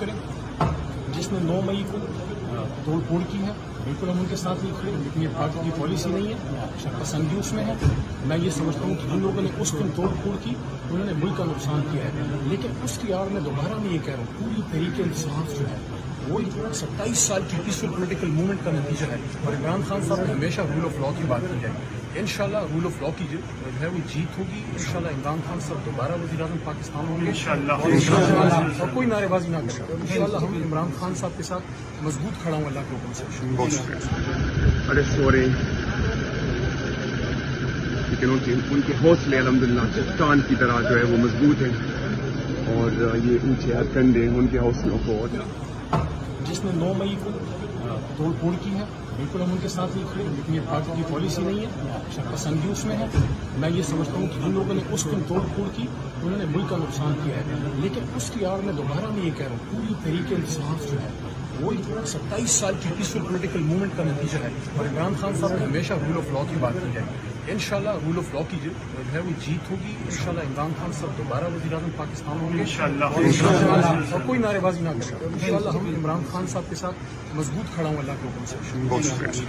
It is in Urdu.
کریں. جس نے 9 مئی کو توڑ پھوڑ کی ہے بالکل ہم ان کے ساتھ نہیں کھڑے، لیکن یہ پارٹی کی پالیسی نہیں ہے، شرپسندی اس میں ہے. میں یہ سمجھتا ہوں کہ جن لوگوں نے اس دن توڑ پھوڑ کی انہوں نے ملک کا نقصان کیا ہے، لیکن اس کی آڑ میں دوبارہ میں یہ کہہ رہا ہوں پوری تحریک انصاف جو ہے وہ 27 سال کی پیسفل پولیٹیکل موومنٹ کا نتیجہ ہے. اور عمران خان صاحب نے ہمیشہ رول آف لا کی بات کی ہے. انشاءاللہ رول آف لا کی جو ہے وہ جیت ہوگی. انشاءاللہ عمران خان صاحب دوبارہ وزیر اعظم پاکستان ہوں گے اور کوئی نعرے بازی نہ کرے گا. انشاءاللہ ہم عمران خان صاحب کے ساتھ مضبوط کھڑا ہوں اللہ کے حکم سے. بڑے سورے لیکن ان کے حوصلے الحمدللہ چٹان کی طرح جو ہے وہ مضبوط ہیں اور یہ اونچے کنڈے ان کے حوصلوں کو. جس نے 9 مئی کو توڑ پھوڑ کی ہے بالکل ہم ان کے ساتھ نہیں کھڑے، لیکن یہ پارٹی کی پالیسی نہیں ہے، شرپسندی اس میں ہے. میں یہ سمجھتا ہوں کہ جن لوگوں نے اس دن توڑ پھوڑ کی انہوں نے ملک کا نقصان کیا ہے، لیکن اس کی آڑ میں دوبارہ میں یہ کہہ رہا ہوں پوری تحریک انصاف جو ہے وہ 27 سال کی پیسفل پولیٹیکل موومنٹ کا نتیجہ ہے. اور عمران خان صاحب نے ہمیشہ رول آف لا کی بات کی ہے. انشاءاللہ رول آف لا کی جو ہے وہ جیت ہوگی. انشاءاللہ عمران خان صاحب دوبارہ وزیر اعظم پاکستان ہوں گے اور کوئی نعرے بازی نہ کرے گا. انشاءاللہ ہم عمران خان صاحب کے ساتھ مضبوط کھڑا ہوں اللہ کے حکم سے.